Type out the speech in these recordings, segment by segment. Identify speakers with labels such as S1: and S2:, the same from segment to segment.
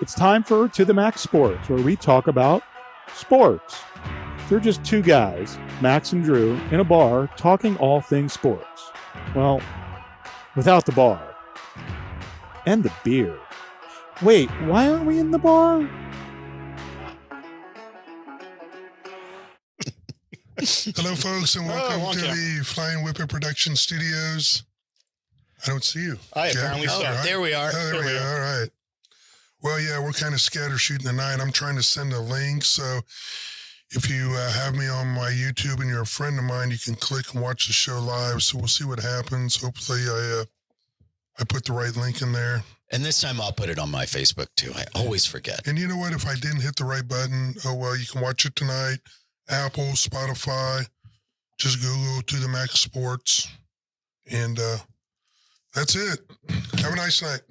S1: It's time for To the Max Sports, where we talk about sports. They're just two guys, Max and Drew, in a bar talking all things sports. Well, without the bar. And the beer. Wait, why aren't we in the bar?
S2: Hello, folks, and welcome to the Flying Whippet Production Studios. I don't see you.
S3: Apparently so.
S2: Right?
S3: There we are.
S2: Oh, there we are. All right. Well, yeah, we're kind of scattershooting tonight. I'm trying to send a link, so if you have me on my YouTube and you're a friend of mine, you can click and watch the show live. So we'll see what happens. Hopefully, I put the right link in there.
S3: And this time I'll put it on my Facebook too. I always forget.
S2: And you know what? If I didn't hit the right button, oh well, you can watch it tonight. Apple, Spotify, just Google To the Max Sports, and that's it. Have a nice night.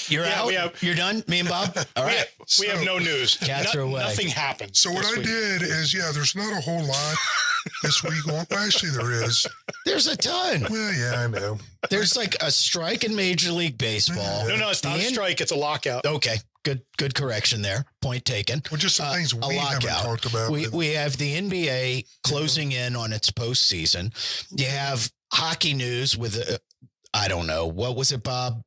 S3: You're out? You're done? Me and Bob? All right.
S4: We have no news.
S3: Cats are away.
S4: Nothing happened.
S2: So what I did is, there's not a whole lot this week. Well, actually, there is.
S3: There's a ton.
S2: Well, yeah, I know.
S3: There's like a strike in Major League Baseball.
S4: No, it's not a strike. It's a lockout.
S3: Okay. Good correction there. Point taken.
S2: Well, just some things we haven't talked about.
S3: We have the NBA closing in on its postseason. You have hockey news with, I don't know. What was it, Bob?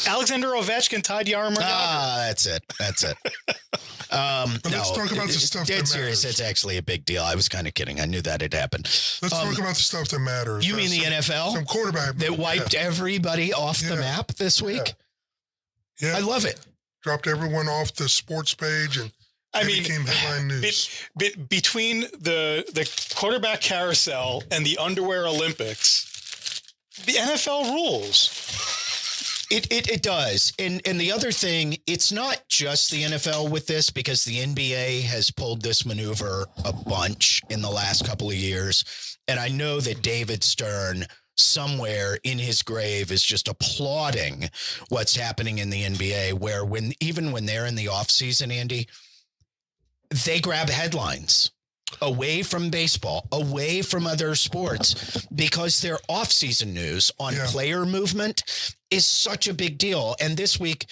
S4: Alexander Ovechkin tied Jaromir Jagr.
S3: That's it.
S2: But let's talk about the stuff that matters.
S3: Serious. It's actually a big deal. I was kind of kidding. I knew that had happened.
S2: Let's talk about the stuff that matters.
S3: You mean the NFL?
S2: Some quarterback
S3: that wiped everybody off the map this week?
S2: Yeah.
S3: I love it.
S2: Dropped everyone off the sports page and became headline news.
S4: Between the quarterback carousel and the underwear Olympics, the NFL rules.
S3: It does. And the other thing, it's not just the NFL with this, because the NBA has pulled this maneuver a bunch in the last couple of years. And I know that David Stern somewhere in his grave is just applauding what's happening in the NBA, where even when they're in the off season, Andy, they grab headlines away from baseball, away from other sports, because their off-season news on player movement is such a big deal. And this week,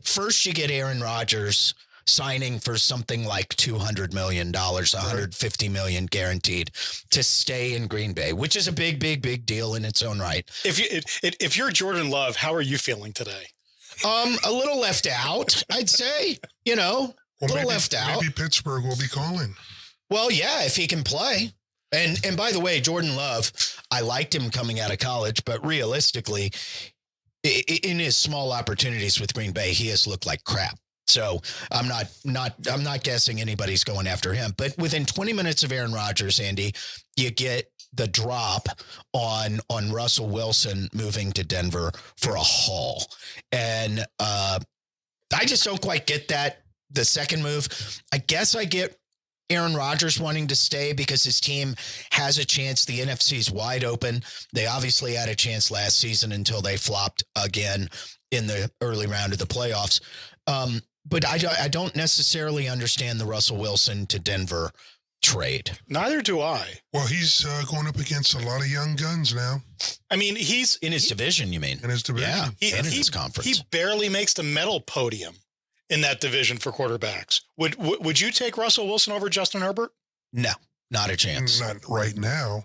S3: first you get Aaron Rodgers signing for something like $200 million, $150 million guaranteed to stay in Green Bay, which is a big, big, big deal in its own right.
S4: If you're Jordan Love, how are you feeling today?
S3: A little left out, I'd say, a little left out.
S2: Maybe Pittsburgh will be calling.
S3: Well, yeah, if he can play. And by the way, Jordan Love, I liked him coming out of college, but realistically, in his small opportunities with Green Bay, he has looked like crap. So I'm not guessing anybody's going after him. But within 20 minutes of Aaron Rodgers, Andy, you get the drop on Russell Wilson moving to Denver for a haul. And I just don't quite get that. The second move, I guess I get Aaron Rodgers wanting to stay because his team has a chance. The NFC's wide open. They obviously had a chance last season until they flopped again in the early round of the playoffs. But I don't necessarily understand the Russell Wilson to Denver trade.
S4: Neither do I.
S2: Well, he's going up against a lot of young guns now.
S4: I mean, he's
S3: in his division, you mean?
S2: In his division.
S3: Yeah, and in his conference.
S4: He barely makes the medal podium in that division for quarterbacks. Would you take Russell Wilson over Justin Herbert?
S3: No, not a chance.
S2: Not right now.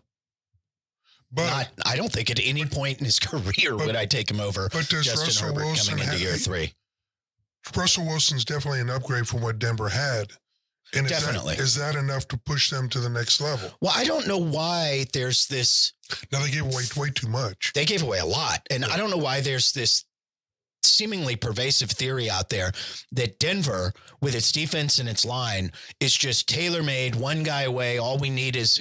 S2: But
S3: I don't think at any point in his career would I take him over Justin Herbert coming into year 3.
S2: Russell Wilson's definitely an upgrade from what Denver had. And
S3: definitely.
S2: Is that enough to push them to the next level?
S3: Well, I don't know why there's this.
S2: Now, they gave away way too much.
S3: They gave away a lot. And I don't know why there's this seemingly pervasive theory out there that Denver, with its defense and its line, is just tailor-made, one guy away. All we need is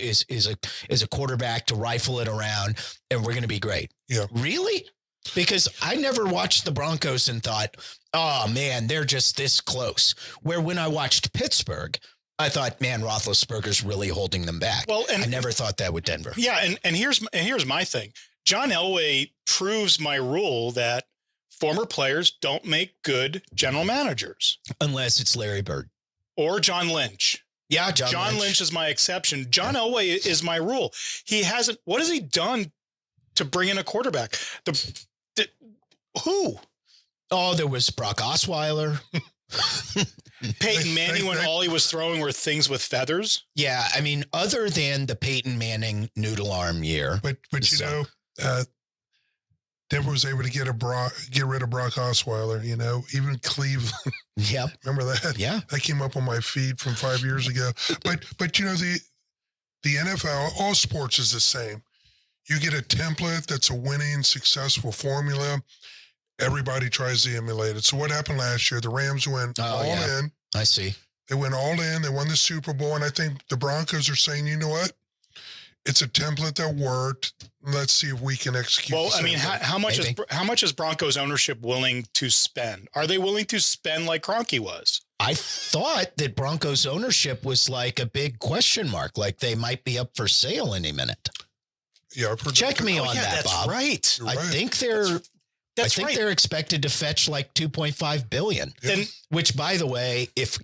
S3: a quarterback to rifle it around, and we're going to be great.
S2: Yeah.
S3: Really? Because I never watched the Broncos and thought, oh, man, they're just this close. Where when I watched Pittsburgh, I thought, man, Roethlisberger's really holding them back. Well, and I never thought that with Denver.
S4: Yeah, and here's my thing. John Elway proves my rule that former players don't make good general managers.
S3: Unless it's Larry Bird.
S4: Or John Lynch.
S3: Yeah, John
S4: Lynch is my exception. John Elway is my rule. He hasn't. What has he done to bring in a quarterback? Who?
S3: Oh, there was Brock Osweiler.
S4: Peyton Manning, when all he was throwing were things with feathers.
S3: Yeah, I mean, other than the Peyton Manning noodle arm year.
S2: But you know, Denver was able to get rid of Brock Osweiler, you know, even Cleveland.
S3: Yep.
S2: Remember that?
S3: Yeah.
S2: That came up on my feed from 5 years ago. But you know, the NFL, all sports is the same. You get a template that's a winning, successful formula. Everybody tries to emulate it. So what happened last year? The Rams went all in.
S3: I see.
S2: They went all in. They won the Super Bowl. And I think the Broncos are saying, you know what? It's a template that worked. Let's see if we can execute.
S4: Well, I mean, how much is Broncos ownership willing to spend? Are they willing to spend like Kroenke was?
S3: I thought that Broncos ownership was like a big question mark, like they might be up for sale any minute.
S2: Yeah, I've heard
S3: Check me on that,
S4: that's
S3: Bob.
S4: right.
S2: You're
S3: I
S2: right.
S3: think they're.
S4: That's
S3: I think
S4: right.
S3: they're expected to fetch like $2.5 billion.
S2: Yeah.
S3: Which, by the way, if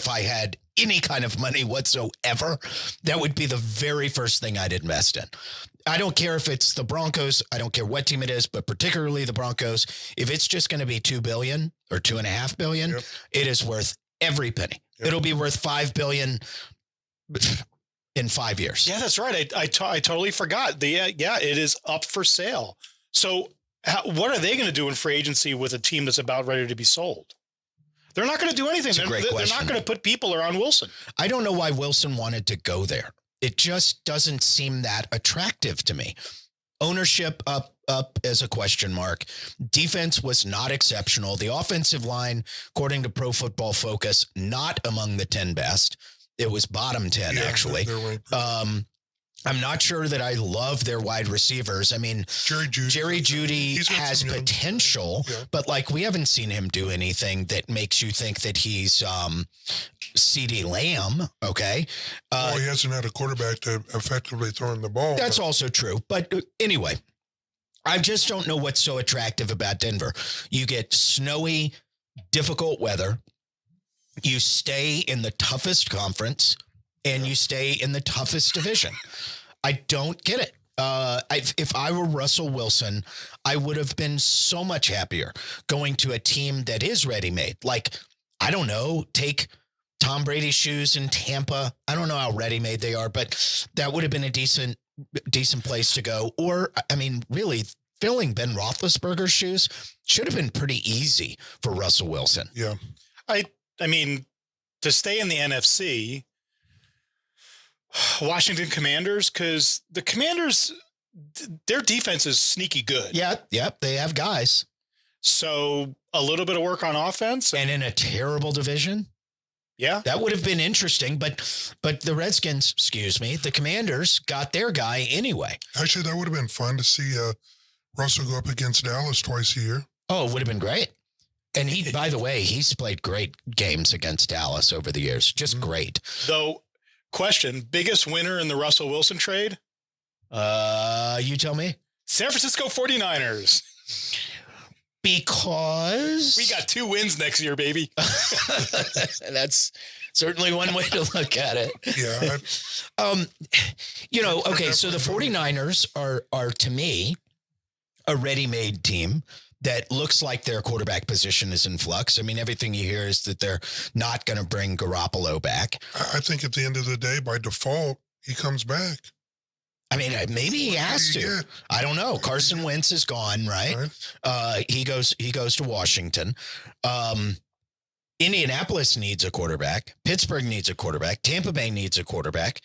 S3: I had any kind of money whatsoever, that would be the very first thing I'd invest in. I don't care if it's the Broncos. I don't care what team it is, but particularly the Broncos. If it's just going to be $2 billion or $2.5 billion,
S2: Yep.
S3: it is worth every penny.
S2: Yep.
S3: It'll be worth $5 billion in 5 years.
S4: Yeah, that's right. I totally forgot. It is up for sale. So what are they going to do in free agency with a team that's about ready to be sold? They're not going to do anything.
S3: It's a great
S4: They're
S3: question.
S4: not going to put people around Wilson.
S3: I don't know why Wilson wanted to go there. It just doesn't seem that attractive to me. Ownership up as a question mark. Defense was not exceptional. The offensive line, according to Pro Football Focus, not among the 10 best. It was bottom 10,
S2: Yeah,
S3: actually.
S2: they're right.
S3: I'm not sure that I love their wide receivers. I mean, Jerry Jeudy
S2: He's got
S3: has
S2: some young-
S3: potential,
S2: Yeah.
S3: but like we haven't seen him do anything that makes you think that he's CeeDee Lamb. Okay.
S2: He hasn't had a quarterback to effectively throwing the ball.
S3: That's also true. But anyway, I just don't know what's so attractive about Denver. You get snowy, difficult weather. You stay in the toughest conference and you stay in the toughest division. I don't get it. If I were Russell Wilson, I would have been so much happier going to a team that is ready-made. Like, I don't know, take Tom Brady's shoes in Tampa. I don't know how ready-made they are, but that would have been a decent place to go. Or, I mean, really, filling Ben Roethlisberger's shoes should have been pretty easy for Russell Wilson.
S2: Yeah.
S4: I mean, to stay in the NFC, Washington Commanders, because the Commanders, their defense is sneaky good.
S3: Yep, they have guys.
S4: So a little bit of work on offense.
S3: And in a terrible division.
S4: Yeah.
S3: That would have been interesting, but the Redskins, the Commanders got their guy anyway.
S2: Actually, that would have been fun to see Russell go up against Dallas twice a year.
S3: Oh, it would have been great. And he, by the way, he's played great games against Dallas over the years. Just great.
S4: Though, question, biggest winner in the Russell Wilson trade?
S3: You tell me.
S4: San Francisco 49ers.
S3: Because
S4: We got 2 wins next year, baby.
S3: that's certainly one way to look at it.
S2: Yeah.
S3: Okay, so the 49ers are to me a ready-made team that looks like their quarterback position is in flux. I mean, everything you hear is that they're not going to bring Garoppolo back.
S2: I think at the end of the day, by default, he comes back.
S3: I mean, maybe he has
S2: do you
S3: to.
S2: get?
S3: I don't know. Carson Wentz is gone, right? He goes to Washington. Indianapolis needs a quarterback. Pittsburgh needs a quarterback. Tampa Bay needs a quarterback.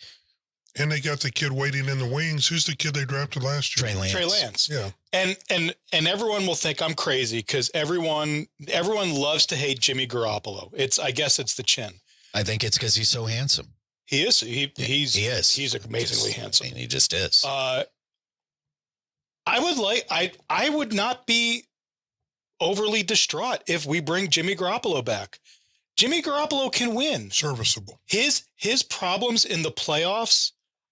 S2: And they got the kid waiting in the wings. Who's the kid they drafted last year?
S3: Trey Lance.
S2: Yeah.
S4: And everyone will think I'm crazy because everyone loves to hate Jimmy Garoppolo. I guess it's the chin.
S3: I think it's because he's so handsome.
S4: He is. He is. He's amazingly
S3: I
S4: handsome.
S3: mean, he just is.
S4: I would not be overly distraught if we bring Jimmy Garoppolo back. Jimmy Garoppolo can win.
S2: Serviceable.
S4: His problems in the playoffs,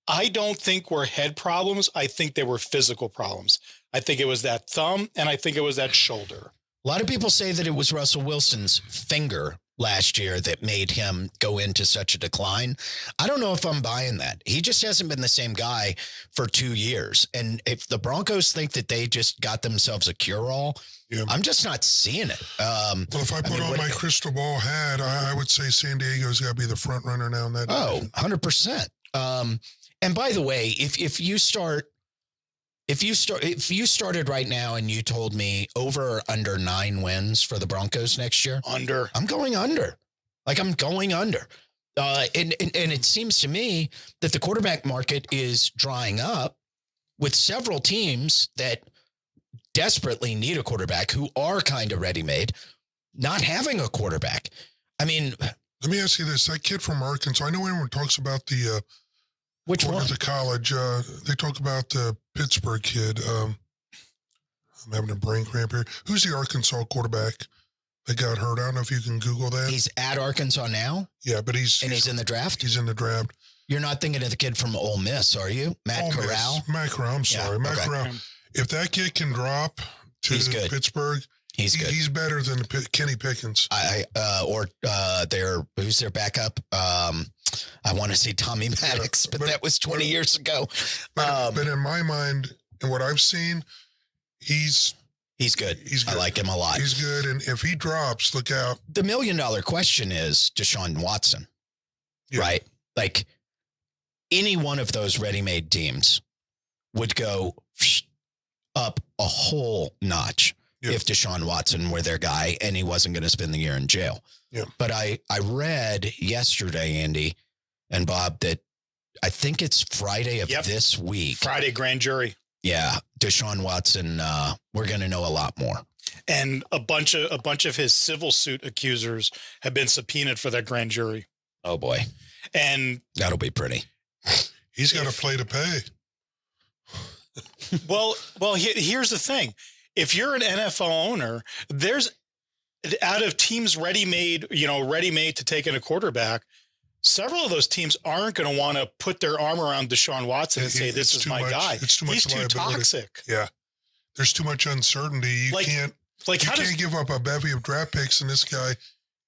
S4: I don't think were head problems. I think they were physical problems. I think it was that thumb and I think it was that shoulder.
S3: A lot of people say that it was Russell Wilson's finger last year that made him go into such a decline. I don't know if I'm buying that. He just hasn't been the same guy for 2 years. And if the Broncos think that they just got themselves a cure-all, I'm just not seeing it.
S2: Well, if I put on my crystal ball hat, I would say San Diego's got to be the front runner now in that.
S3: Oh, 100%. And by the way, if you started right now and you told me over or under 9 wins for the Broncos next year, I'm going under. I'm going under. And it seems to me that the quarterback market is drying up with several teams that desperately need a quarterback who are kind of ready-made, not having a quarterback. I mean,
S2: let me ask you this: that kid from Arkansas. I know everyone talks about the
S3: which one?
S2: The college. They talk about the Pittsburgh kid. I'm having a brain cramp here. Who's the Arkansas quarterback that got hurt? I don't know if you can Google that.
S3: He's at Arkansas now?
S2: Yeah, but he's
S3: in the draft?
S2: He's in the draft.
S3: You're not thinking of the kid from Ole Miss, are you? Matt Corral?
S2: Matt Corral, I'm sorry. Matt Corral. If that kid can drop to Pittsburgh, he's good. He's better than Kenny Pickens.
S3: Who's their backup? I want to say Tommy Maddox, but that was 20 years ago.
S2: But in my mind, and what I've seen, he's
S3: good. I like him a lot.
S2: He's good. And if he drops, look out.
S3: The $1 million question is Deshaun Watson, right? Like any one of those ready-made teams would go up a whole notch if Deshaun Watson were their guy and he wasn't going to spend the year in jail.
S2: Yeah.
S3: But I read yesterday, Andy and Bob, that I think it's Friday of this week.
S4: Friday grand jury.
S3: Yeah. Deshaun Watson, we're going to know a lot more.
S4: And a bunch of his civil suit accusers have been subpoenaed for that grand jury.
S3: Oh boy.
S4: And
S3: that'll be pretty.
S2: He's got to play to pay.
S4: Well, here's the thing. If you're an NFL owner, there's out of teams ready-made to take in a quarterback, several of those teams aren't going to want to put their arm around Deshaun Watson and say, this is my guy.
S2: It's too much
S4: He's too toxic.
S2: Yeah. There's too much uncertainty. You can't give up a bevy of draft picks and this guy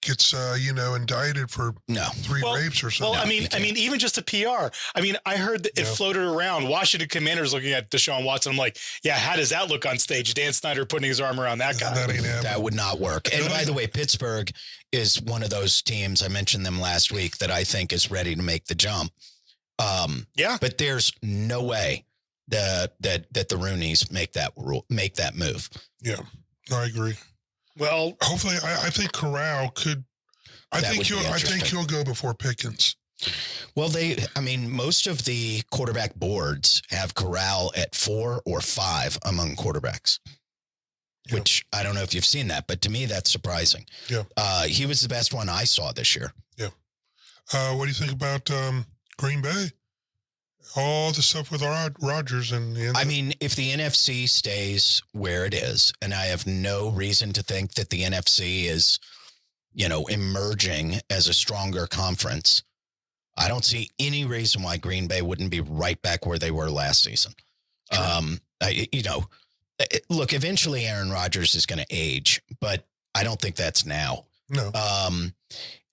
S2: gets indicted for 3 rapes or something.
S4: Well, I mean, even just the PR. I mean, I heard that it floated around. Washington Commanders looking at Deshaun Watson. I'm like, yeah, how does that look on stage? Dan Snyder putting his arm around that guy.
S3: That would not work. And by the way, Pittsburgh is one of those teams, I mentioned them last week, that I think is ready to make the jump. But there's no way that the Rooneys make that move.
S2: Yeah, I agree.
S4: Well,
S2: hopefully, I think Corral could. I think he'll go before Pickens.
S3: Well, most of the quarterback boards have Corral at 4 or 5 among quarterbacks, which I don't know if you've seen that, but to me, that's surprising.
S2: Yeah.
S3: He was the best one I saw this year.
S2: Yeah. What do you think about Green Bay? All the stuff with Rodgers and
S3: if the NFC stays where it is, and I have no reason to think that the NFC is, emerging as a stronger conference, I don't see any reason why Green Bay wouldn't be right back where they were last season. Sure. Look, eventually Aaron Rodgers is going to age, but I don't think that's now.
S2: No.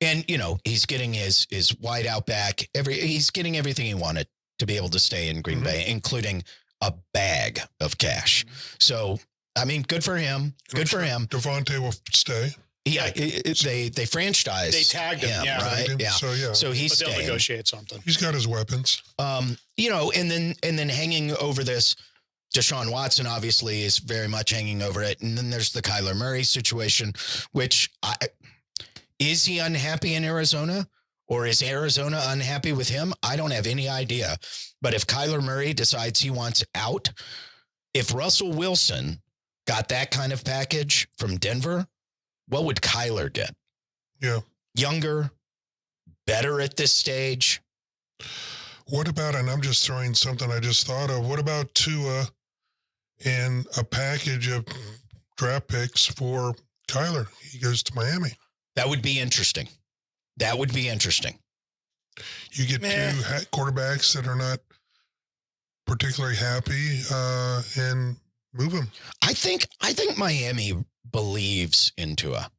S3: And he's getting his wide out back. He's getting everything he wanted to be able to stay in Green Bay, including a bag of cash. So, good for him. Good for him.
S2: Devontae will stay.
S3: Yeah, they franchised.
S4: They tagged him,
S3: right? Yeah. So he's
S4: they'll
S3: staying.
S4: Negotiate something.
S2: He's got his weapons.
S3: And then hanging over this, Deshaun Watson obviously is very much hanging over it. And then there's the Kyler Murray situation, which is he unhappy in Arizona? Or is Arizona unhappy with him? I don't have any idea. But if Kyler Murray decides he wants out, if Russell Wilson got that kind of package from Denver, what would Kyler get?
S2: Yeah.
S3: Younger, better at this stage.
S2: What about, and I'm just throwing something I just thought of, what about Tua and a package of draft picks for Kyler? He goes to Miami.
S3: That would be interesting.
S2: You get 2 quarterbacks that are not particularly happy and move them.
S3: I think Miami believes in Tua.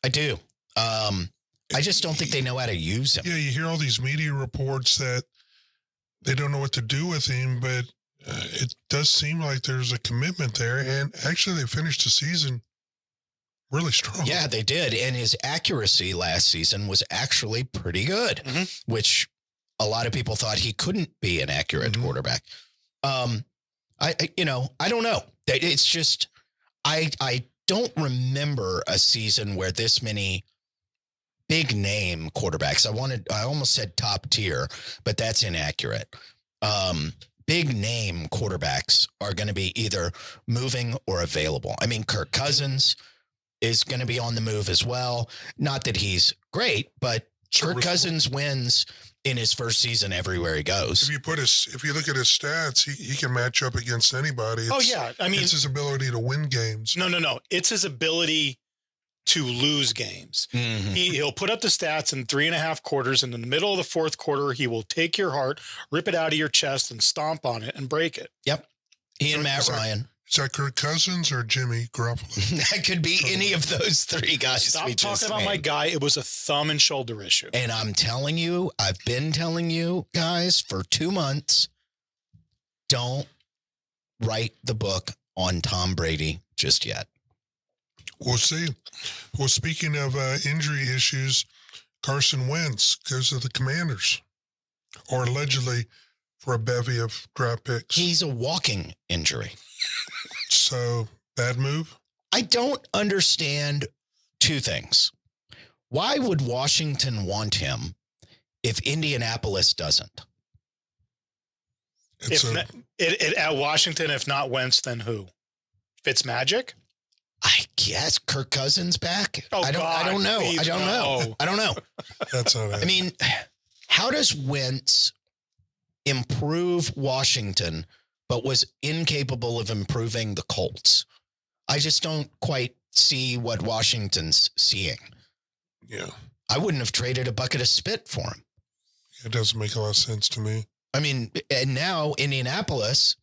S3: I do. I just don't think they know how to use him.
S2: Yeah, you hear all these media reports that they don't know what to do with him, but it does seem like there's a commitment there. And actually, they finished the season really strong.
S3: Yeah, they did. And his accuracy last season was actually pretty good, which a lot of people thought he couldn't be an accurate quarterback. I don't know. It's just, I don't remember a season where this many big name quarterbacks. I almost said top tier, but that's inaccurate. Big name quarterbacks are going to be either moving or available. I mean, Kirk Cousins is going to be on the move as well. Not that he's great, but Kirk Cousins wins in his first season everywhere he goes.
S2: If you look at his stats, he can match up against anybody.
S4: It's
S2: his ability to win games.
S4: No. It's his ability to lose games. He'll put up the stats in 3.5 quarters, and in the middle of the fourth quarter, he will take your heart, rip it out of your chest, and stomp on it and break it.
S3: Yep. He and Matt Ryan.
S2: Is that Kirk Cousins or Jimmy Garoppolo?
S3: That could be any of those three guys.
S4: Stop talking about my guy. It was a thumb and shoulder issue.
S3: And I'm telling you, I've been telling you guys for 2 months, don't write the book on Tom Brady just yet.
S2: We'll see. Well, speaking of injury issues, Carson Wentz goes to the Commanders, or allegedly for a bevy of draft picks.
S3: He's a walking injury.
S2: So, bad move?
S3: I don't understand two things. Why would Washington want him if Indianapolis doesn't?
S4: At Washington, if not Wentz, then who? Fitzmagic?
S3: I guess Kirk Cousins back.
S4: Oh,
S3: I don't know. I don't know.
S2: That's all right.
S3: I mean, how does Wentz improve Washington, but was incapable of improving the Colts? I just don't quite see what Washington's seeing.
S2: Yeah.
S3: I wouldn't have traded a bucket of spit for him.
S2: It doesn't make a lot of sense to me.
S3: I mean, and now Indianapolis,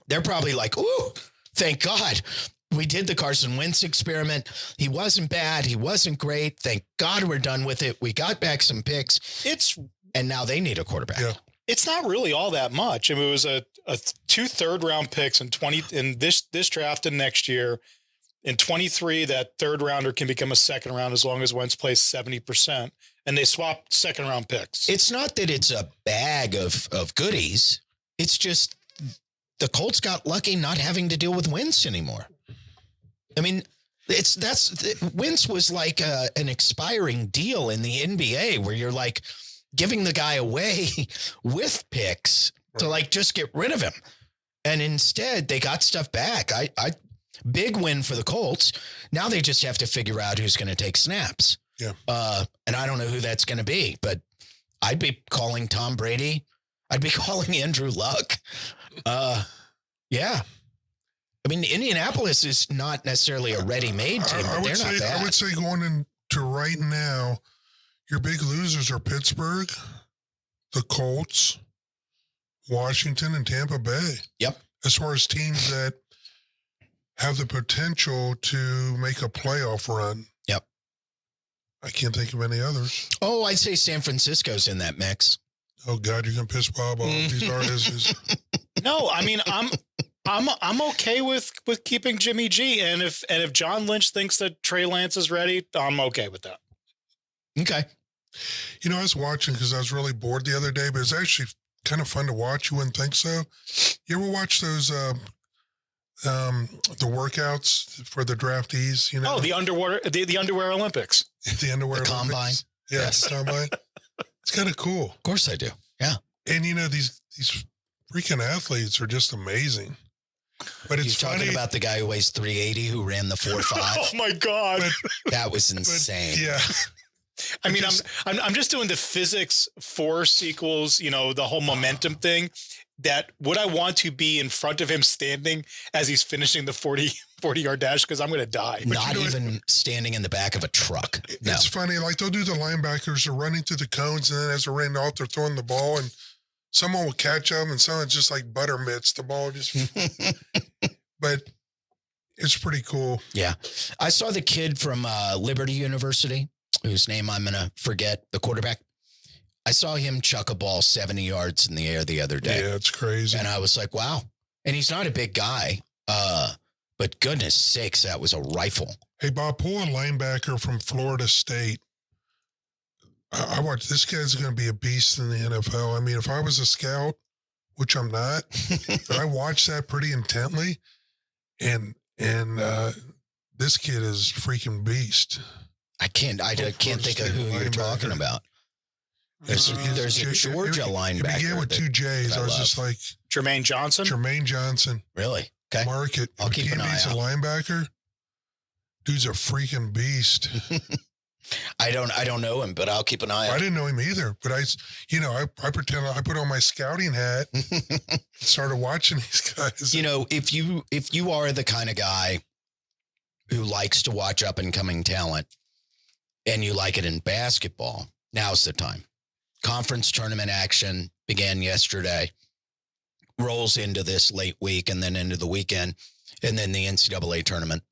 S3: they're probably like, ooh, thank God. We did the Carson Wentz experiment. He wasn't bad. He wasn't great. Thank God we're done with it. We got back some picks. And now they need a quarterback.
S2: Yeah.
S4: It's not really all that much. I mean, it was a 2 third-round picks in this draft and next year. In 23, that third rounder can become a second round as long as Wentz plays 70%. And they swapped second-round picks.
S3: It's not that it's a bag of goodies. It's just the Colts got lucky not having to deal with Wentz anymore. I mean, Wentz was like an expiring deal in the NBA where you're like giving the guy away with picks to like just get rid of him. And instead they got stuff back. Big win for the Colts. Now they just have to figure out who's going to take snaps.
S2: Yeah.
S3: And I don't know who that's going to be, but I'd be calling Tom Brady. I'd be calling Andrew Luck. Yeah. I mean, Indianapolis is not necessarily a ready-made team, but they're not bad.
S2: I would say going into right now, your big losers are Pittsburgh, the Colts, Washington, and Tampa Bay.
S3: Yep.
S2: As far as teams that have the potential to make a playoff run.
S3: Yep.
S2: I can't think of any others.
S3: Oh, I'd say San Francisco's in that mix.
S2: Oh God, you're gonna piss Bob off. These are his.
S4: No, I mean I'm okay with keeping Jimmy G, and if John Lynch thinks that Trey Lance is ready, I'm okay with that.
S3: Okay.
S2: You know, I was watching because I was really bored the other day, but it's actually kind of fun to watch. You wouldn't think so. You ever watch those the workouts for the draftees? You know,
S4: the underwear Olympics,
S2: the underwear
S3: the
S2: Olympics.
S3: combine.
S2: Yeah,
S3: Yes.
S2: the combine. It's kind of cool.
S3: Of course I do. Yeah.
S2: And you know, these freaking athletes are just amazing. But it's
S3: You're talking about the guy who weighs 380 who ran the 4.5.
S4: Oh my God.
S3: That was insane.
S2: Yeah.
S4: I mean, I'm just doing the physics force equals, the whole momentum thing. That would I want to be in front of him standing as he's finishing the 40-yard dash because I'm going to die.
S3: Not even standing in the back of a truck. No.
S2: It's funny. Like they'll do the linebackers are running through the cones, and then as they're running off, they're throwing the ball, and someone will catch them, and someone's just like butter mitts. The ball just. But it's pretty cool.
S3: Yeah, I saw the kid from Liberty University. whose name I'm going to forget, the quarterback. I saw him chuck a ball 70 yards in the air the other day.
S2: Yeah, it's crazy.
S3: And I was like, wow. And he's not a big guy. But goodness sakes, that was a rifle.
S2: Hey, Bob, pull a linebacker from Florida State. I watched, this guy's going to be a beast in the NFL. I mean, if I was a scout, which I'm not, but I watched that pretty intently. And this kid is freaking beast.
S3: I can't think of who you're talking about. There's a Georgia linebacker.
S2: It began with two J's. I was just like,
S4: Jermaine Johnson.
S3: Really? Okay.
S2: Mark it.
S3: I'll keep an eye
S2: He's a
S3: out.
S2: linebacker. Dude's a freaking beast.
S3: I don't know him, but I'll keep an eye
S2: I
S3: out.
S2: didn't know him either, but I pretend I put on my scouting hat and started watching these guys.
S3: You know, if you are the kind of guy who likes to watch up and coming talent and you like it in basketball, now's the time. Conference tournament action began yesterday, rolls into this late week and then into the weekend, and then the NCAA tournament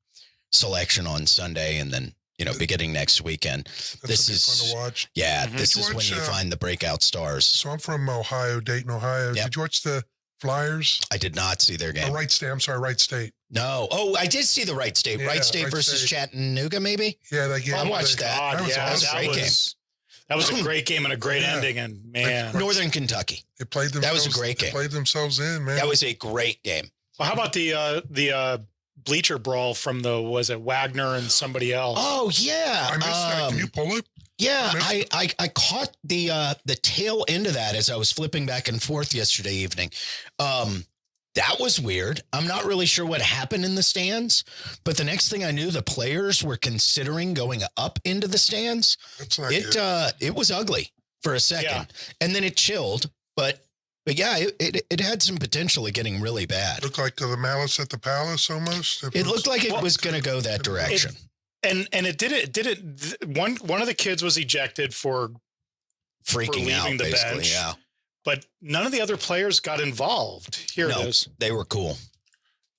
S3: selection on Sunday, and then, beginning next weekend.
S2: This is fun to watch.
S3: Yeah,
S4: Mhm.
S3: this is when you find the breakout stars.
S2: So I'm from Ohio, Dayton, Ohio.
S3: Yep.
S2: Did you watch the Flyers?
S3: I did not see their game.
S2: Wright State.
S3: No. Oh, I did see the Wright State.
S2: Yeah,
S3: Wright State
S2: Wright
S3: versus
S2: State.
S3: Chattanooga, maybe?
S2: Yeah, that game.
S3: I watched that.
S4: God,
S2: That was
S4: yeah,
S2: awesome.
S3: Great game.
S4: that was a great game and a great
S2: Yeah.
S4: ending. And man,
S3: Northern Kentucky.
S2: They played themselves.
S3: That was a great
S2: They
S3: game.
S2: played themselves in, man.
S3: That was a great game.
S4: well, how about the bleacher brawl from was it Wagner and somebody else?
S3: Oh yeah.
S2: I missed that. Can you pull it?
S3: Yeah,
S2: I
S3: I caught the tail end of that as I was flipping back and forth yesterday evening. That was weird. I'm not really sure what happened in the stands, but the next thing I knew, the players were considering going up into the stands.
S2: That's not good.
S3: It was ugly for a second,
S4: Yeah.
S3: and then it chilled. But yeah, it had some potential of getting really bad.
S2: Looked like the Malice at the Palace almost.
S3: It looked like it was going to go that direction.
S4: And it did. One of the kids was ejected for
S3: Freaking out,
S4: leaving the
S3: basically.
S4: bench.
S3: Yeah,
S4: but none of the other players got involved. Here
S3: No.
S4: it is.
S3: they were cool.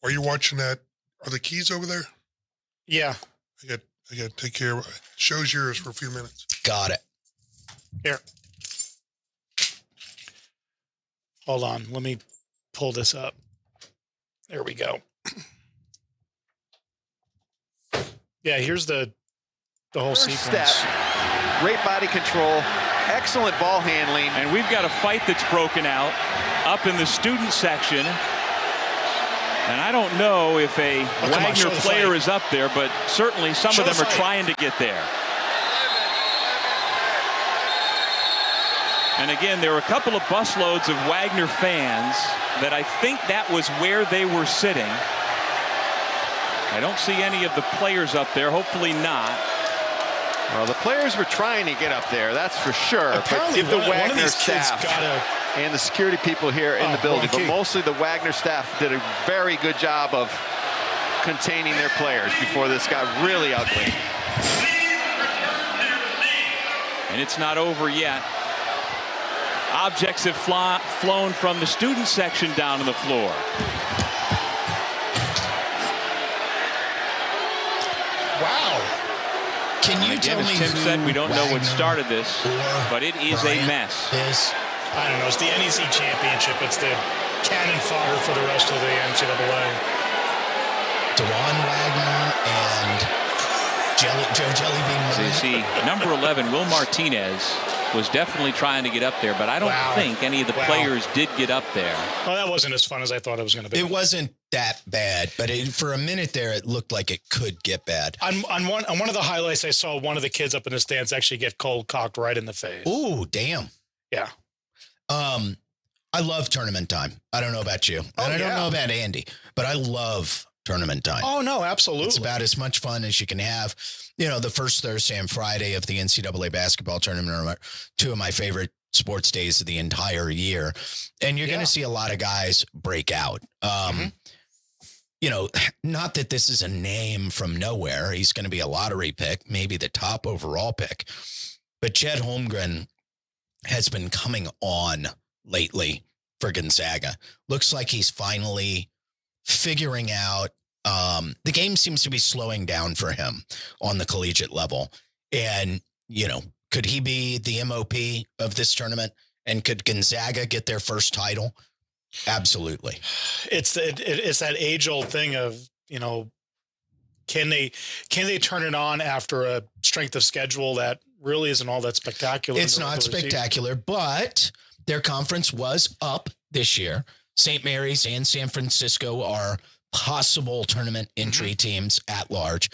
S2: Are you watching that? Are the keys over there?
S4: Yeah.
S2: I got to take care of it. Show's yours for a few minutes.
S3: Got it.
S4: Here. Hold on. Let me pull this up. There we go. Yeah, here's the whole
S5: First
S4: sequence.
S5: step, great body control, excellent ball handling.
S6: And we've got a fight that's broken out up in the student section. And I don't know if a
S4: come on,
S6: Wagner
S4: show the
S6: player
S4: fight.
S6: is up there, but certainly some
S4: Show
S6: of them
S4: the
S6: are
S4: fight.
S6: trying to get there. And again, there were a couple of busloads of Wagner fans that I think that was where they were sitting. I don't see any of the players up there, hopefully not.
S5: Well, the players were trying to get up there, that's for sure.
S4: Apparently,
S5: but give the
S4: one of
S5: Wagner
S4: these kids
S5: staff
S4: got
S5: and the security people here in the building, but
S4: key.
S5: mostly the Wagner staff did a very good job of containing their players before this got really ugly.
S6: And it's not over yet. Objects have flown from the student section down to the floor.
S4: Wow.
S3: Can you tell
S6: Again,
S3: me
S6: as Tim
S3: who
S6: said, we don't know what
S3: Wagner
S6: started this,
S3: or
S6: but it is a
S3: Bryant
S6: mess.
S3: is?
S4: I don't know. It's the NEC championship. It's the cannon fodder for the rest of the NCAA.
S3: Dewan Wagner and Joe Jellybean
S6: So you
S3: Murray.
S6: see, number 11, Will Martinez, was definitely trying to get up there, but I don't
S4: Wow.
S6: think any of the
S4: Wow.
S6: players did get up there.
S4: Well, that wasn't as fun as I thought it was going to be.
S3: It wasn't that bad, but for a minute there, it looked like it could get bad.
S4: On one of the highlights, I saw one of the kids up in the stands actually get cold cocked right in the face.
S3: Ooh, damn.
S4: Yeah.
S3: I love tournament time. I don't know about you,
S4: Oh,
S3: and I don't
S4: yeah.
S3: know about Andy, but I love tournament time.
S4: Oh no, absolutely.
S3: It's about as much fun as you can have. You know, the first Thursday and Friday of the NCAA basketball tournament are two of my favorite sports days of the entire year. And you're going to see a lot of guys break out. You know, not that this is a name from nowhere. He's going to be a lottery pick, maybe the top overall pick. But Chet Holmgren has been coming on lately for Gonzaga. Looks like he's finally figuring out the game seems to be slowing down for him on the collegiate level. And could he be the MOP of this tournament? And could Gonzaga get their first title? Absolutely.
S4: It's that age old thing of, can they turn it on after a strength of schedule that really isn't all that spectacular?
S3: It's not spectacular, but their conference was up this year. St. Mary's and San Francisco are possible tournament entry teams at large.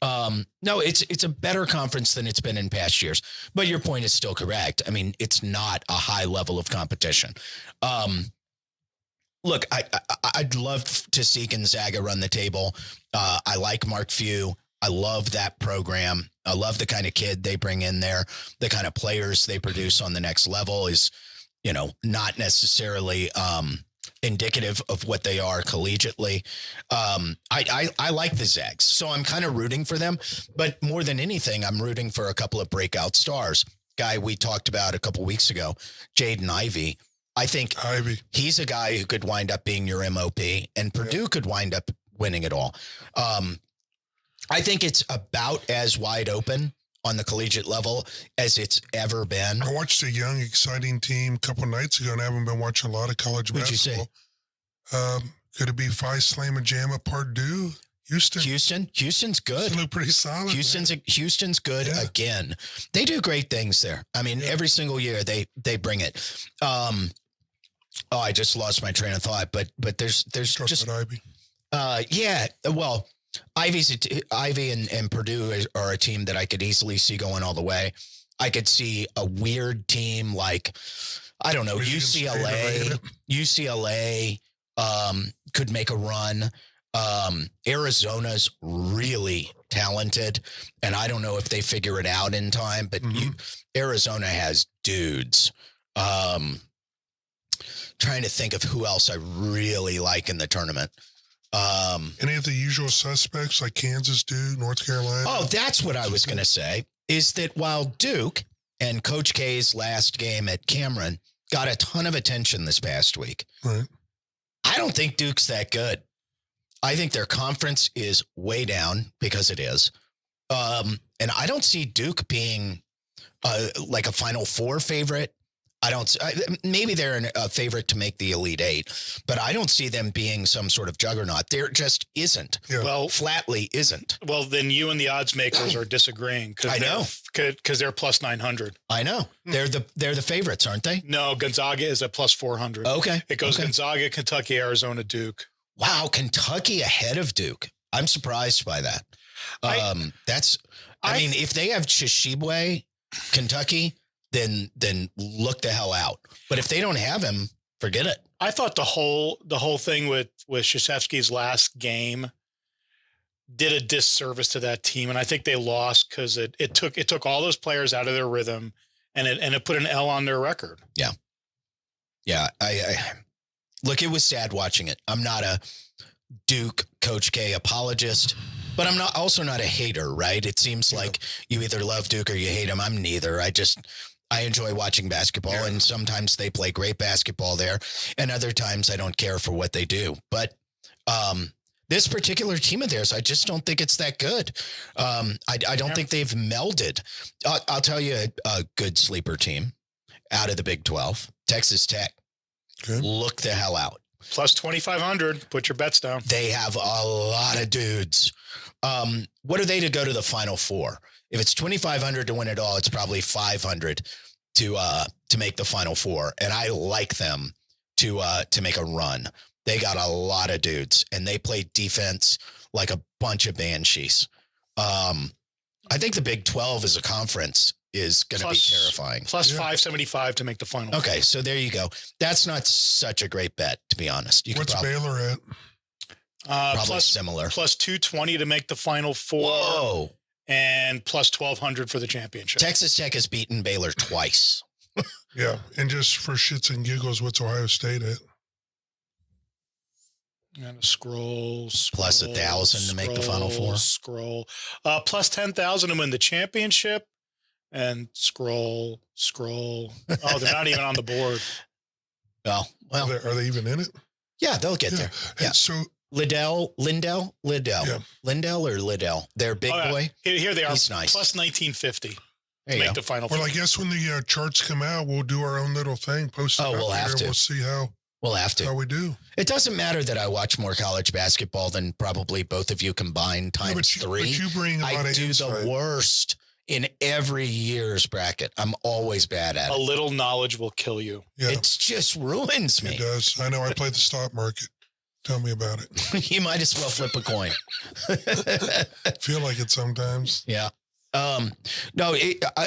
S3: No, it's a better conference than it's been in past years, but your point is still correct. I mean, it's not a high level of competition. Look, I'd love to see Gonzaga run the table. I like Mark Few. I love that program. I love the kind of kid they bring in there. The kind of players they produce on the next level is, not necessarily, indicative of what they are collegiately. I like the Zags, so I'm kind of rooting for them, but more than anything, I'm rooting for a couple of breakout stars. Guy we talked about a couple weeks ago, Jaden Ivey. I think he's a guy who could wind up being your MOP, and Purdue could wind up winning it all. I think it's about as wide open on the collegiate level as it's ever been.
S2: I watched a young, exciting team a couple of nights ago, and I haven't been watching a lot of college basketball. Could it be Phi Slamma Jamma Purdue?
S3: Houston's good.
S2: They look pretty solid.
S3: Houston's good again. They do great things there. I mean, every single year they bring it. I just lost my train of thought, but there's just
S2: Ivy.
S3: Well, Ivy and Purdue are a team that I could easily see going all the way. I could see a weird team like, I don't know, UCLA could make a run. Arizona's really talented, and I don't know if they figure it out in time, but Arizona has dudes. Trying to think of who else I really like in the tournament.
S2: Any of the usual suspects like Kansas, Duke, North Carolina?
S3: Oh, that's what I was going to say, is that while Duke and Coach K's last game at Cameron got a ton of attention this past week,
S2: right,
S3: I don't think Duke's that good. I think their conference is way down, because it is. And I don't see Duke being like a Final Four favorite. Maybe they're a favorite to make the Elite Eight, but I don't see them being some sort of juggernaut. There just isn't.
S2: Yeah.
S4: Well,
S3: flatly isn't.
S4: Well, then you and the odds makers are disagreeing.
S3: I know.
S4: Because they're plus 900.
S3: I know. They're the favorites, aren't they?
S4: No, Gonzaga is at plus 400.
S3: Okay.
S4: It goes Gonzaga, Kentucky, Arizona, Duke.
S3: Wow, Kentucky ahead of Duke. I'm surprised by that. I mean, if they have Shishibwe, Kentucky, then look the hell out. But if they don't have him, forget it.
S4: I thought the whole thing with Krzyzewski's last game did a disservice to that team, and I think they lost because it took all those players out of their rhythm, and it put an L on their record.
S3: Yeah. I look, it was sad watching it. I'm not a Duke Coach K apologist, but I'm also not a hater, right? It seems like you either love Duke or you hate him. I'm neither. I enjoy watching basketball, and sometimes they play great basketball there, and other times I don't care for what they do. But this particular team of theirs, I just don't think it's that good. I don't think they've melded. I'll tell you a good sleeper team out of the Big 12, Texas Tech.
S2: Good.
S3: Look the hell out.
S4: Plus 2,500. Put your bets down.
S3: They have a lot of dudes. What are they to go to the Final Four? If it's 2,500 to win it all, it's probably 500 to make the Final Four. And I like them to make a run. They got a lot of dudes, and they play defense like a bunch of banshees. I think the Big 12 as a conference is going to be terrifying.
S4: Plus 575 to make the Final Four.
S3: Okay, so there you go. That's not such a great bet, to be honest.
S2: What's Baylor at?
S3: Probably similar.
S4: Plus 220 to make the Final Four.
S3: Whoa.
S4: And plus 1,200 for the championship.
S3: Texas Tech has beaten Baylor twice.
S2: Yeah, and just for shits and giggles, what's Ohio State at?
S4: And scroll.
S3: Plus 1,000 to make the Final Four.
S4: Scroll. Plus 10,000 to win the championship. And scroll. Oh, they're not even on the board.
S3: Well,
S2: Are they even in it?
S3: Yeah, they'll get there. Yeah.
S2: So
S3: Lindell.
S2: Yeah.
S3: Lindell or Liddell? Their big boy.
S4: Here they are.
S3: He's nice.
S4: Plus 1950.
S3: There you
S4: make
S3: go.
S4: the Final
S2: Well,
S4: Four.
S2: I guess when the charts come out, we'll do our own little thing. Post it
S3: Oh,
S2: up
S3: we'll
S2: there,
S3: have to.
S2: We'll see how
S3: We'll have to.
S2: we do.
S3: It doesn't matter that I watch more college basketball than probably both of you combined
S2: Yeah,
S3: times
S2: but
S3: three.
S2: you bring a lot
S3: I
S2: of
S3: do
S2: insight.
S3: the worst in every year's bracket. I'm always bad at
S4: A
S3: it.
S4: little knowledge will kill you.
S2: Yeah,
S3: It just ruins me.
S2: it does. I know. I play the stock market. Tell me about it.
S3: You might as well flip a coin.
S2: Feel like it sometimes.
S3: Yeah. No,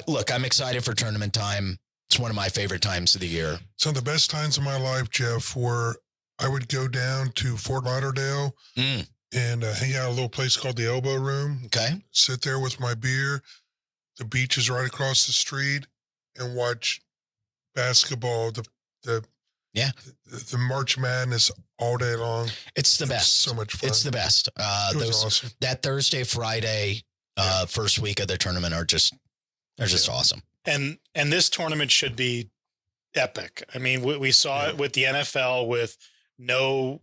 S3: look, I'm excited for tournament time. It's one of my favorite times of the year.
S2: Some of the best times of my life, Jeff, were I would go down to Fort Lauderdale
S3: Mm.
S2: and hang out at a little place called the Elbow Room.
S3: Okay.
S2: Sit there with my beer. The beach is right across the street, and watch basketball. The March Madness all day long.
S3: It's the
S2: It was
S3: best.
S2: so much fun.
S3: It's the best.
S2: It was awesome.
S3: That Thursday, Friday, first week of the tournament they're just awesome.
S4: And this tournament should be epic. I mean, we saw it with the NFL with no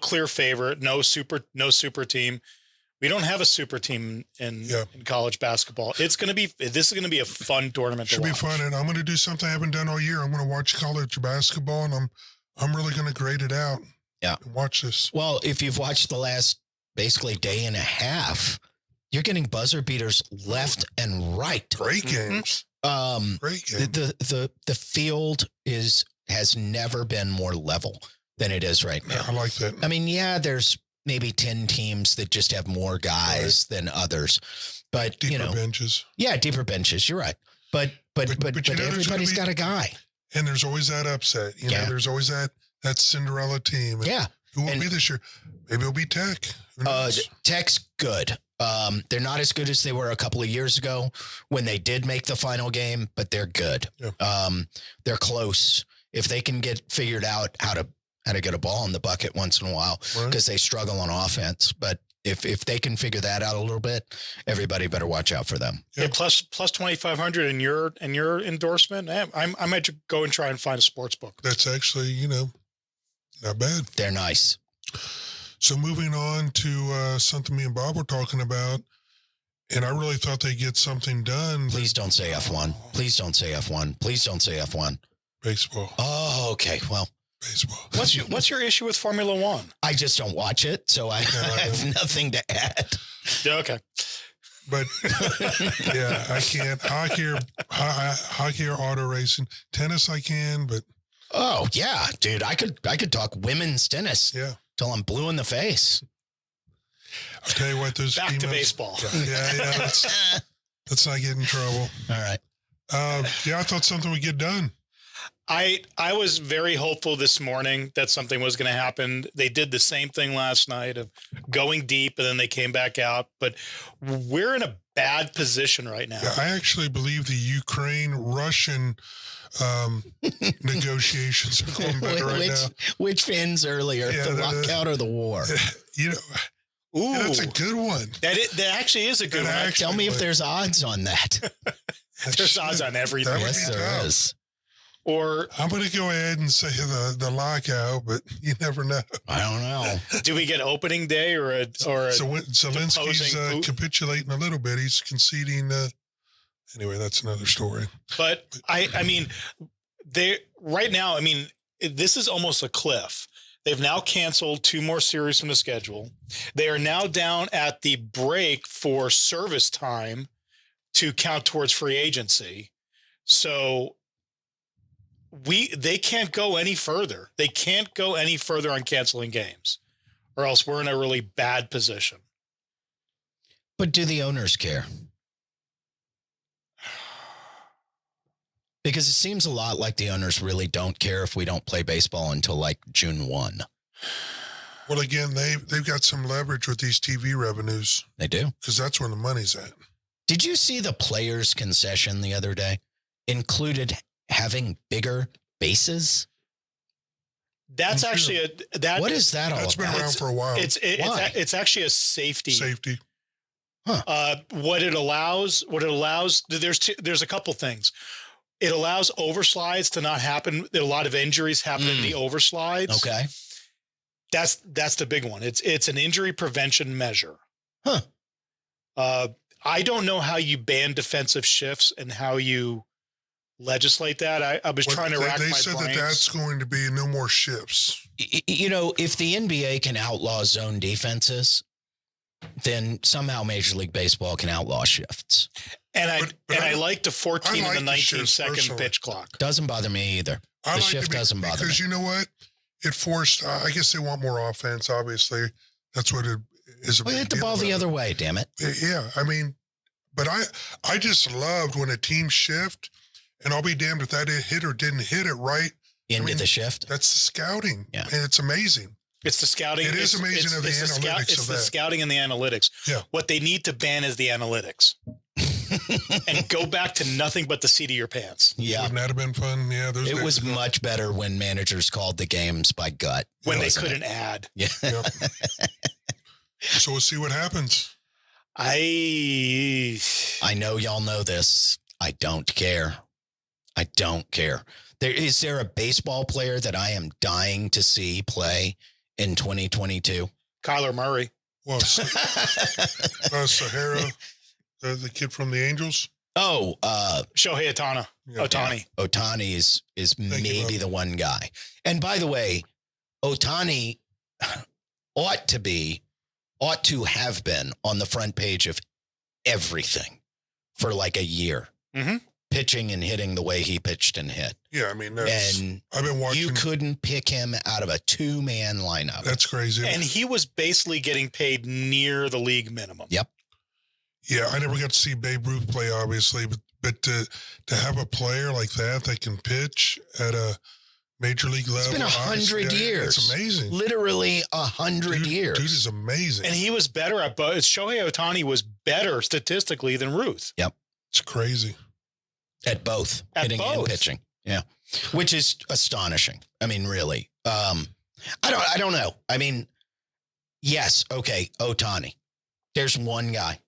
S4: clear favorite, no super team. We don't have a super team in college basketball. This is going to be a fun tournament.
S2: Should
S4: to
S2: be
S4: watch.
S2: fun, and I'm going to do something I haven't done all year. I'm going to watch college basketball, and I'm really going to grade it out.
S3: Yeah.
S2: And watch this.
S3: Well, if you've watched the last basically day and a half, you're getting buzzer beaters left and right.
S2: Great games. Great games.
S3: The field has never been more level than it is right now.
S2: I like that.
S3: I mean, yeah, there's maybe 10 teams that just have more guys than others, but
S2: Deeper benches.
S3: yeah, deeper benches. You're right. But
S2: you know there's gonna
S3: everybody's
S2: be-
S3: got a guy.
S2: And there's always that upset. You know, there's always that Cinderella team. And
S3: Yeah.
S2: who will be this year? Maybe it'll be Tech. Who knows?
S3: Tech's good. They're not as good as they were a couple of years ago when they did make the final game, but they're good.
S2: Yeah.
S3: They're close. If they can get figured out how to get a ball in the bucket once in a while, because they struggle on offense. But if they can figure that out a little bit, everybody better watch out for them.
S4: Yeah, plus 2,500 in your endorsement. I might go and try and find a sports book.
S2: That's actually, not bad.
S3: They're nice.
S2: So moving on to something me and Bob were talking about, and I really thought they'd get something done.
S3: Please don't say F1. Please don't say F1. Please don't say F1.
S2: Baseball.
S3: Oh, okay. Well,
S2: Baseball.
S4: What's your issue with Formula One?
S3: I just don't watch it, so I have nothing to add.
S4: Yeah, okay.
S2: But yeah, I can't. Hockey or auto racing. Tennis I can, but
S3: Oh yeah, dude, I could talk women's tennis
S2: yeah.
S3: till I'm blue in the face.
S2: I'll tell you what, those
S4: Back to
S2: females-
S4: baseball.
S2: Yeah. Let's not get in trouble.
S3: All right.
S2: Yeah, I thought something would get done.
S4: I was very hopeful this morning that something was going to happen. They did the same thing last night of going deep and then they came back out. But we're in a bad position right now.
S2: Yeah, I actually believe the Ukraine-Russian negotiations are going better right now.
S3: Which fins earlier,
S2: Yeah,
S3: the
S2: that-
S3: lockout or the war?
S2: You know,
S4: Ooh,
S2: yeah, that's a good one.
S4: that actually is a good
S2: That
S4: one.
S2: actually-
S3: Tell me if there's odds on that.
S4: There's odds on everything.
S2: That would
S3: Yes,
S2: be
S3: there
S2: tough.
S3: is.
S4: Or
S2: I'm going to go ahead and say the lockout, but you never know.
S3: I don't know.
S4: do we get opening day or a
S2: So Zelensky's
S4: deposing Putin.
S2: capitulating a little bit. He's conceding. Anyway, that's another story.
S4: But I mean, they right now. I mean, this is almost a cliff. They've now canceled 2 more series from the schedule. They are now down at the break for service time to count towards free agency. So they can't go any further. They can't go any further on canceling games, or else we're in a really bad position.
S3: But do the owners care? Because it seems a lot like the owners really don't care if we don't play baseball until like June 1.
S2: Well, again, they've got some leverage with these TV revenues
S3: They do.
S2: because that's where the money's at.
S3: Did you see the players' concession the other day? Included having bigger bases?
S4: That's
S2: I'm
S4: actually that.
S3: What is that all
S2: That's been
S3: about?
S2: around for a while.
S3: Why?
S4: It's actually a safety.
S2: Safety.
S4: What it allows, there's a couple things. It allows overslides to not happen. A lot of injuries happen in the overslides.
S3: Okay.
S4: That's the big one. It's an injury prevention measure.
S3: Huh.
S4: I don't know how you ban defensive shifts and how you legislate that. I was trying to rack
S2: they
S4: my
S2: said
S4: brains.
S2: that's going to be no more shifts.
S3: You know, if the NBA can outlaw zone defenses, then somehow Major League Baseball can outlaw shifts.
S4: And I like the 14
S2: I like
S4: and the
S2: the
S4: 19-second
S2: shifts,
S4: pitch clock.
S3: Doesn't bother me either. The shift doesn't bother me.
S2: Because you know what? It forced, I guess they want more offense, obviously. That's what it is.
S3: Well, hit the ball the other way, damn it.
S2: Yeah, I mean, but I just loved when a team shift, and I'll be damned if that hit or didn't hit it right.
S3: Into the shift?
S2: That's the scouting.
S3: Yeah.
S2: And it's amazing.
S4: It's the scouting.
S2: It is amazing of the analytics
S4: It's
S2: of
S4: the
S2: that.
S4: scouting and the analytics.
S2: Yeah.
S4: What they need to ban is the analytics. And go back to nothing but the seat of your pants.
S3: Yeah.
S2: Wouldn't that have been fun? Yeah.
S3: It was much better when managers called the games by gut.
S4: When they couldn't add.
S3: Yeah.
S2: Yep. So we'll see what happens.
S3: I know y'all know this. I don't care. I don't care. Is there a baseball player that I am dying to see play in 2022?
S4: Kyler Murray.
S2: Well, Sahara, the kid from the Angels.
S3: Oh,
S4: Shohei Ohtani.
S2: Yeah.
S3: Ohtani is maybe the one guy. And by the way, Ohtani ought to have been on the front page of everything for like a year.
S4: Mm-hmm.
S3: Pitching and hitting the way he pitched and hit.
S2: Yeah, I mean,
S3: And
S2: I've been watching.
S3: you couldn't pick him out of a two-man lineup.
S2: That's crazy.
S4: And he was basically getting paid near the league minimum.
S3: Yep.
S2: Yeah, I never got to see Babe Ruth play, obviously, but to have a player like that can pitch at a major league level.
S3: It's been 100 years.
S2: It's amazing.
S3: Literally 100 years.
S2: Dude is amazing.
S4: And he was better at both. Shohei Ohtani was better statistically than Ruth.
S3: Yep.
S2: It's crazy.
S3: At both. Hitting and pitching. Yeah. Which is astonishing. I mean, really. I don't know. I mean, yes. Okay. Ohtani. There's one guy.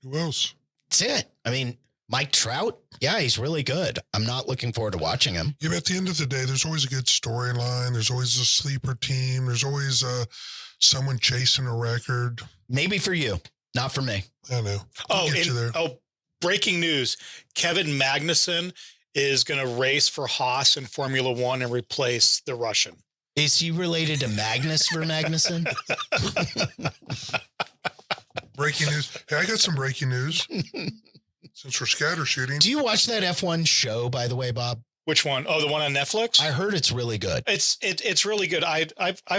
S2: Who else?
S3: That's it. I mean, Mike Trout. Yeah, he's really good. I'm not looking forward to watching him.
S2: Yeah, but at the end of the day, there's always a good storyline. There's always a sleeper team. There's always someone chasing a record.
S3: Maybe for you, not for me.
S2: I know. I'll get you there.
S4: Breaking news. Kevin Magnussen is going to race for Haas in Formula One and replace the Russian.
S3: Is he related to Magnus for Magnussen?
S2: Breaking news. Hey, I got some breaking news. Since we're scatter shooting.
S3: Do you watch that F1 show, by the way, Bob?
S4: Which one? Oh, the one on Netflix?
S3: I heard it's really good.
S4: It's really good. I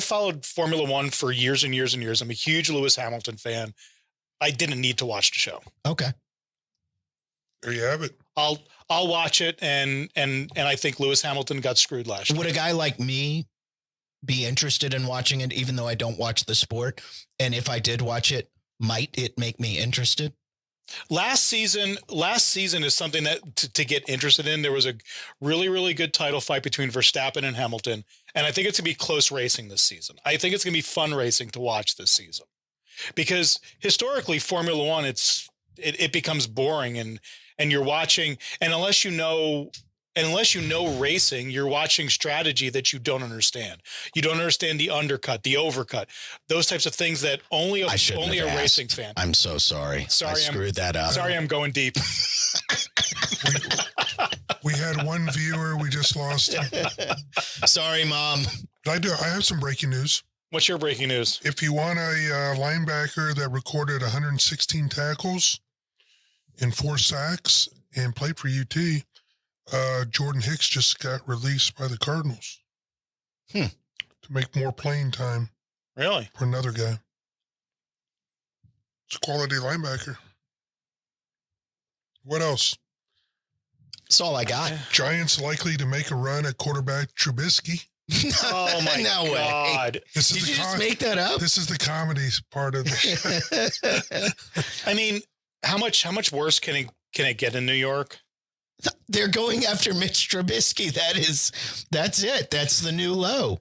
S4: followed Formula One for years and years and years. I'm a huge Lewis Hamilton fan. I didn't need to watch the show.
S3: Okay.
S2: There you have it.
S4: I'll watch it, and I think Lewis Hamilton got screwed last year.
S3: Would a guy like me be interested in watching it, even though I don't watch the sport? And if I did watch it, might it make me interested?
S4: Last season is something that to get interested in. There was a really, really good title fight between Verstappen and Hamilton. And I think it's going to be close racing this season. I think it's going to be fun racing to watch this season, because historically Formula One, it becomes boring and you're watching, and unless you know racing, you're watching strategy that you don't understand. You don't understand the undercut, the overcut, those types of things that only a racing fan.
S3: I'm so sorry. I screwed that up.
S4: Sorry, I'm going deep.
S2: We had one viewer. We just lost him.
S3: Sorry, Mom.
S2: I have some breaking news.
S4: What's your breaking news?
S2: If you want a linebacker that recorded 116 tackles and 4 sacks and played for UT, Jordan Hicks just got released by the Cardinals to make more playing time.
S4: Really?
S2: For another guy. It's a quality linebacker. What else?
S3: That's all I got.
S2: Giants likely to make a run at quarterback Trubisky.
S4: Oh my God!
S2: Did
S3: you just make that up?
S2: This is the comedy part of the show.
S4: I mean, how much worse can it get in New York?
S3: They're going after Mitch Trubisky. That's it. That's the new low.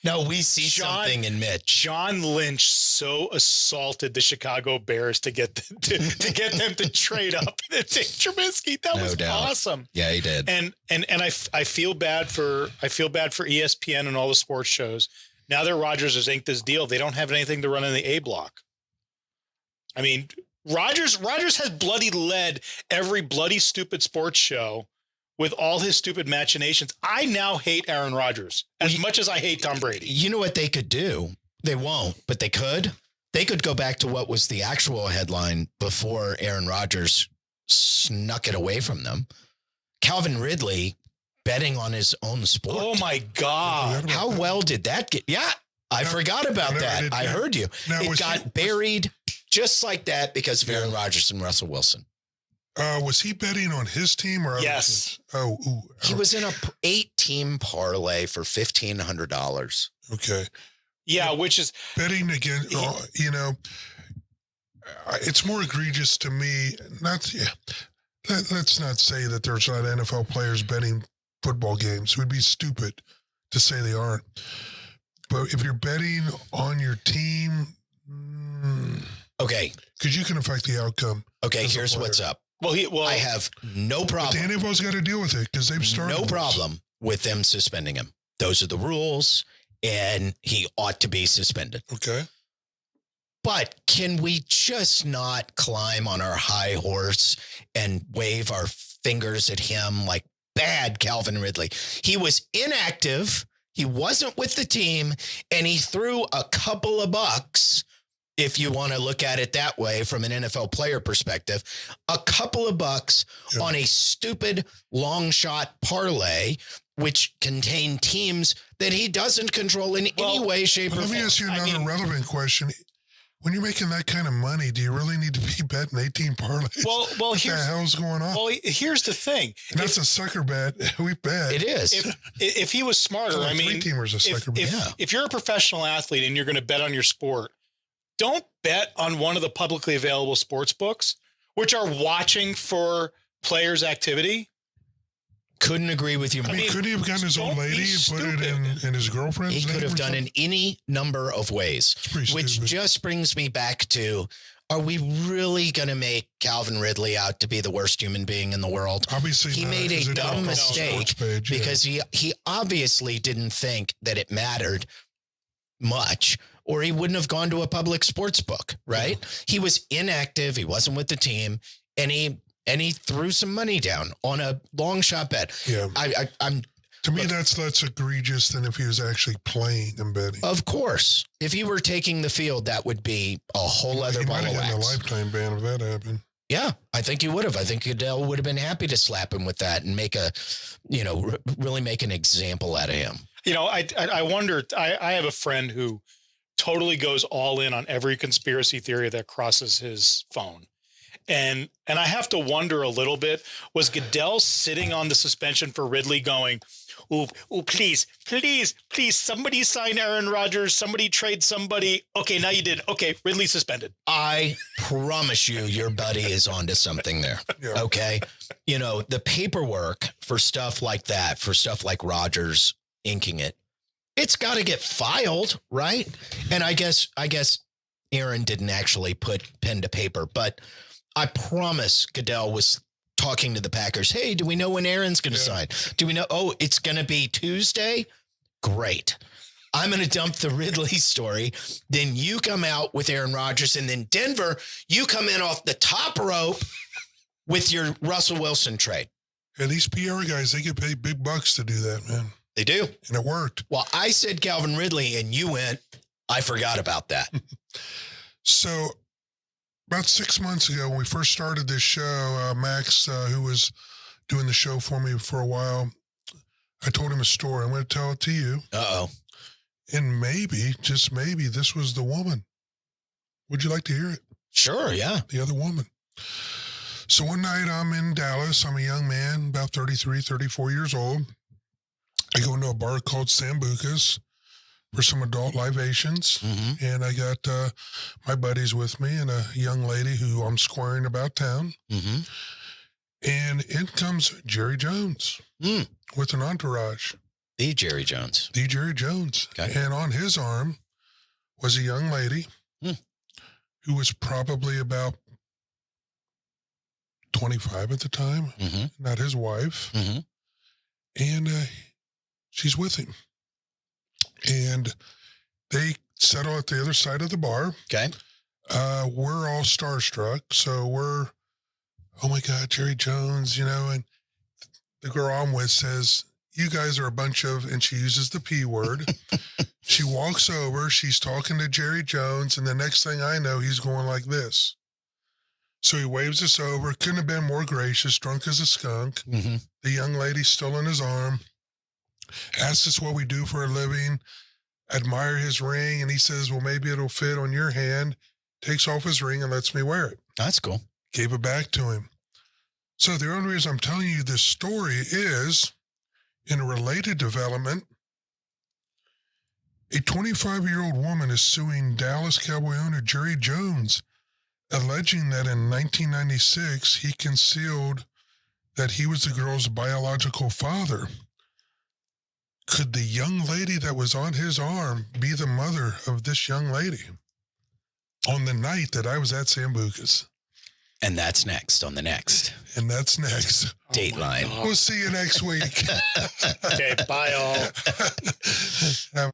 S3: No, we see something in Mitch. John
S4: Lynch so assaulted the Chicago Bears to get them to trade up and take Trubisky. That was awesome.
S3: Yeah, he did.
S4: And I feel bad for ESPN and all the sports shows. Now that Rodgers has inked this deal, they don't have anything to run in the A block. I mean, Rodgers has bloody led every bloody stupid sports show with all his stupid machinations. I now hate Aaron Rodgers as much as I hate Tom Brady.
S3: You know what they could do? They won't, but they could. They could go back to what was the actual headline before Aaron Rodgers snuck it away from them. Calvin Ridley betting on his own sport.
S4: Oh my God.
S3: How well did that get? Yeah, I forgot about that. I heard you. It got buried just like that because of Aaron Rodgers and Russell Wilson.
S2: Was he betting on his team or
S4: yes?
S2: Oh,
S3: he was in a 8-team parlay for $1,500.
S2: Okay.
S4: Yeah, which is
S2: betting against. You know, it's more egregious to me. Let's not say that there's not NFL players betting football games. It would be stupid to say they aren't. But if you're betting on your team,
S3: okay,
S2: because you can affect the outcome.
S3: Okay, here's what's up.
S4: Well,
S3: I have no problem.
S2: But the NFL's got to deal with it because they've started.
S3: No problem with them suspending him. Those are the rules, and he ought to be suspended.
S2: Okay.
S3: But can we just not climb on our high horse and wave our fingers at him like bad Calvin Ridley? He was inactive. He wasn't with the team, and he threw a couple of bucks. If you want to look at it that way from an NFL player perspective, a couple of bucks on a stupid long shot parlay, which contained teams that he doesn't control in any way, shape, or form.
S2: Let me ask you another relevant question. When you're making that kind of money, do you really need to be betting 18 parlays?
S4: Well,
S2: what the hell's going on?
S4: Well, here's the thing.
S2: And that's a sucker bet. We bet.
S3: It is.
S4: If he was smarter, I mean,
S2: three-teamers a sucker bet.
S4: If you're a professional athlete and you're going to bet on your sport, don't bet on one of the publicly available sports books, which are watching for players' activity.
S3: Couldn't agree with you.
S2: I mean, could he have gotten his old lady and put it in his girlfriend's
S3: He
S2: name
S3: could have done
S2: something?
S3: in any number of ways, which just brings me back to, are we really going to make Calvin Ridley out to be the worst human being in the world?
S2: Obviously
S3: he
S2: not,
S3: made a dumb mistake because he obviously didn't think that it mattered much, or he wouldn't have gone to a public sports book, right? Yeah. He was inactive. He wasn't with the team, and he threw some money down on a long shot bet.
S2: Yeah. To me, that's less egregious than if he was actually playing and betting.
S3: Of course. If he were taking the field, that would be a whole other ball of wax. He might have gotten a
S2: lifetime ban if that happened.
S3: Yeah, I think he would have. I think Goodell would have been happy to slap him with that and make really make an example out of him.
S4: I wonder, I have a friend who totally goes all in on every conspiracy theory that crosses his phone. And I have to wonder a little bit, was Goodell sitting on the suspension for Ridley going, oh, please, somebody sign Aaron Rodgers, somebody trade somebody. Okay, now you did. Okay, Ridley suspended.
S3: I promise you your buddy is onto something there. Yeah. Okay? The paperwork for stuff like that, for stuff like Rodgers inking it, it's got to get filed, right? And I guess Aaron didn't actually put pen to paper, but I promise Goodell was talking to the Packers. Hey, do we know when Aaron's going to sign? Do we know? Oh, it's going to be Tuesday? Great. I'm going to dump the Ridley story. Then you come out with Aaron Rodgers. And then Denver, you come in off the top rope with your Russell Wilson trade.
S2: And these PR guys, they get paid big bucks to do that, man.
S3: They do.
S2: And it worked.
S3: Well, I said Calvin Ridley, and you went, I forgot about that.
S2: So about 6 months ago, when we first started this show, Max, who was doing the show for me for a while, I told him a story. I'm going to tell it to you.
S3: Uh-oh.
S2: And maybe, just maybe, this was the woman. Would you like to hear it?
S3: Sure, yeah.
S2: The other woman. So one night I'm in Dallas. I'm a young man, about 33, 34 years old. I go into a bar called Sambuca's for some adult libations. Mm-hmm. And I got my buddies with me and a young lady who I'm squiring about town. Mm-hmm. And in comes Jerry Jones with an entourage.
S3: The Jerry Jones.
S2: The Jerry Jones. Okay. And on his arm was a young lady who was probably about 25 at the time, not his wife. Mm-hmm. And she's with him. And they settle at the other side of the bar.
S3: Okay.
S2: We're all starstruck. So we're, oh my God, Jerry Jones, and the girl I'm with says, you guys are a bunch of, and she uses the P word. She walks over, she's talking to Jerry Jones, and the next thing I know, he's going like this. So he waves us over, couldn't have been more gracious, drunk as a skunk.
S3: Mm-hmm.
S2: The young lady's still in his arm, asks us what we do for a living, admire his ring, and he says, well, maybe it'll fit on your hand, takes off his ring and lets me wear it.
S3: That's cool.
S2: Gave it back to him. So the only reason I'm telling you this story is, in a related development, a 25-year-old woman is suing Dallas Cowboy owner Jerry Jones, alleging that in 1996 he concealed that he was the girl's biological father. Could the young lady that was on his arm be the mother of this young lady on the night that I was at Sambuca's?
S3: And that's next on the next.
S2: And that's next.
S3: Dateline.
S2: We'll see you next week.
S4: Okay, bye all.
S2: Have